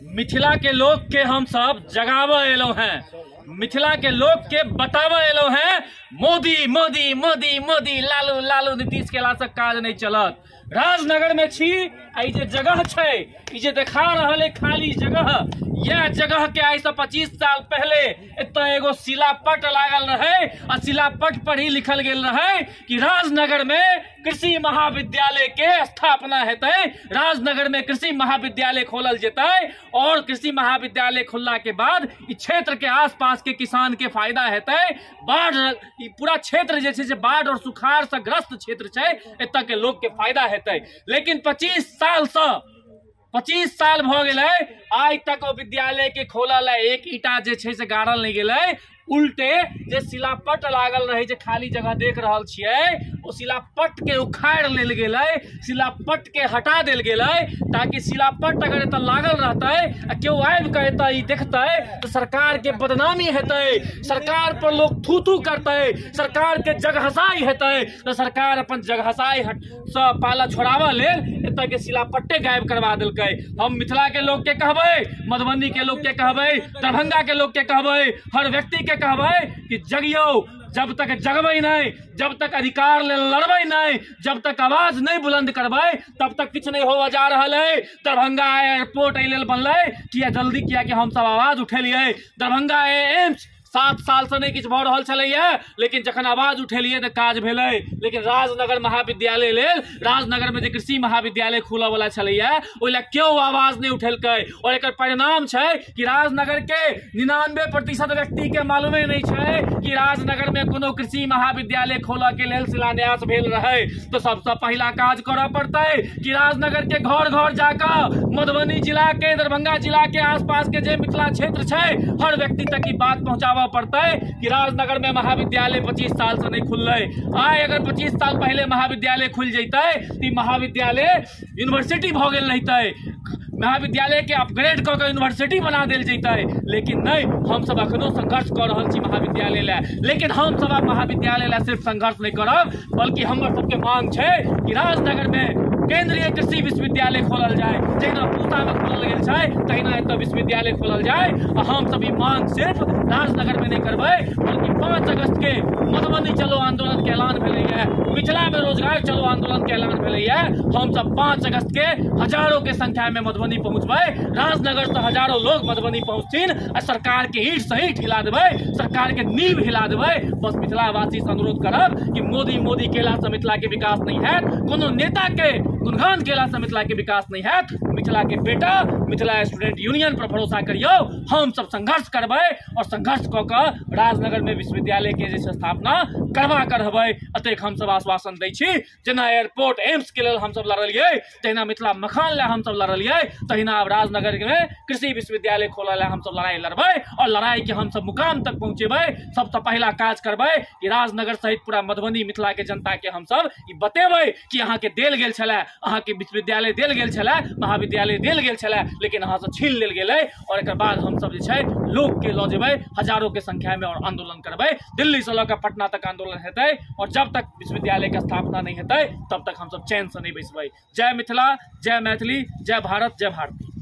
मिथिला के लोग के हम सब जगाव एलो हैं, मिथिला के लोग के बताव एलो हैं। मोदी मोदी मोदी मोदी लालू लालू नीतीश के ला से काज नहीं चलत। राजनगर में छी आई जे जगह छे, ई जे देखा रहल है खाली जगह, यह जगह के आज से 25 साल पहले इतना एगो शिलापट लागल रहे और शिलापट पर ही लिखल गेल रहे कि राजनगर में कृषि महाविद्यालय के स्थापना हेतै, राजनगर में कृषि महाविद्यालय खोलल जेतै और कृषि महाविद्यालय खुलला के बाद इस क्षेत्र के आसपास के किसान के फायदा हेतै। बाढ़ पूरा क्षेत्र जैसे से बाढ़ और सुखाड़ से ग्रस्त क्षेत्र है, एतऽ के लोग के फायदा हेतै। लेकिन 25 साल भ गेलै आज तक विद्यालय के खोलल एक ईटा जे छै से गाड़ल नहीं गेलै। उल्टे जे शिलापट लागल रहे जे खाली जगह देख रहल छियै, ओ शिलापट के उखाड़ लेल गेलै, शिलापट के हटा देल गेलै ताकि शिलापट अगर एतऽ लागल रहतै आ केओ आबि कऽ एतऽ ई देखतै तो सरकार के बदनामी हेतै, सरकार पर लोग थू थू करतै, सरकार के जगहसाई हेतै। तो सरकार अपन जगहसाई से पाला छोड़ावा लेल एतऽ के शिलापट्टे गायब करवा देलकै। हम मिथिला के लोग के कहबै, मधुबनी के लोग के कहबै, दरभंगा के लोग के कहबै, हर व्यक्ति के कहबै कि जगियो। जब तक जगबै नहीं, जब तक अधिकार ले लड़बै नहीं, जब तक आवाज नहीं बुलंद करबै तब तक कुछ नहीं होवा जा रहा है। दरभंगा एयरपोर्ट एहि लेल बनलै किया जल्दी किया कि हम सब आवाज उठेलियै। दरभंगा एम्स 7 साल से नहीं किछ भ रहल छलैया, लेकिन जखन आवाज उठेलियै तो काज भेलै। लेकिन राजनगर महाविद्यालय लेल, राजनगर में जे कृषि महाविद्यालय खुलऽ वाला छलैया ओइ ला क्यों आवाज नहीं उठेलकै। और एकर परिणाम छै कि राजनगर के 99% व्यक्ति के मालूमे नहीं छै कि राजनगर में कोनो कृषि महाविद्यालय खोलऽ के लेल शिलान्यास भेल रहे। तो सबसे पहला काज करऽ पड़तै कि राजनगर के घर घर जाकर मधुबनी जिला के, दरभंगा जिला के आसपास के जे मिथिला क्षेत्र छै हर व्यक्ति तक ई बात पहुंचावा पड़ता है कि राजनगर में महाविद्यालय 25 साल से नहीं खुल रहे। आए अगर 25 साल पहले महाविद्यालय खुल जैते तो महाविद्यालय यूनिवर्सिटी भ गेल रहते, महाविद्यालय के अपग्रेड क के यूनिवर्सिटी बना देल जैते। लेकिन नहीं, हम सब अखनो संघर्ष कर रहल छी महाविद्यालय ला। लेकिन हम सब महाविद्यालय ला सिर्फ संघर्ष नहीं करब, बल्कि हमर सबके मांग छै कि राजनगर में केंद्रीय कृषि विश्वविद्यालय खोलल जाए। जहिना पूसा में खोलल गेल छै तहिना एतऽ विश्वविद्यालय खोलल जाए। और हम सब ई मांग सिर्फ राजनगर में नहीं करबै, बल्कि 5 अगस्त के मधुबनी चलो आंदोलन के ऐलान भेलैया, मिथिला में रोजगार चलो आंदोलन के ऐलान भेलैया। हम सब 5 अगस्त के हजारों के संख्या में मधुबनी पहुंचबै, राजनगर से हजारों लोग मधुबनी पहुंचथिन और सरकार के ईंट से ईंट हिला देबै, सरकार के नींव हिला देबै। बस मिथिलावासी से अनुरोध करब कि मोदी मोदी केला से मिथिला के विकास नहीं है, कोनो नेता के गुणगान केला से मिथिला के विकास नहीं है। मिथिला के बेटा मिथिला स्टूडेंट यूनियन पर भरोसा करियो, हम सब संघर्ष करबै और संघर्ष क के राजनगर में विश्वविद्यालय के जे स्थापना करवा कर हबै। अतेक हम सब आश्वासन दै छी। जेना एयरपोर्ट एम्स के लेल हम सब लड़लियै, तहिना मिथिला मखान ला हम सब लड़लियै, तहिना अब राजनगर में कृषि विश्वविद्यालय खोलऽ ला हम सब लड़ाई लड़बै और लड़ाई के हम सब मुकाम तक पहुंचेबै। सबसे पहला काज करबै कि राजनगर सहित पूरा मधुबनी मिथिला के जनता के हम सब ई बतेबै कि अहाँ के देल गेल छलै, अहाँ के विश्वविद्यालय देल गेल छलै, महाविद्यालय देल गेल छलै, लेकिन अहाँ से छीन लेल गेलै। और एकर बाद हम सब जे छै लोग के लऽ जेबै हजारों के संख्या में और आंदोलन करबै। दिल्ली से लऽ के पटना तक आंदोलन हेतै और जब तक विश्वविद्यालय के स्थापना नहीं हेतै तब तक हम सब चैन से नहीं बैसबै। जय मिथिला, जय मैथिली, जय भारत, जय भारती।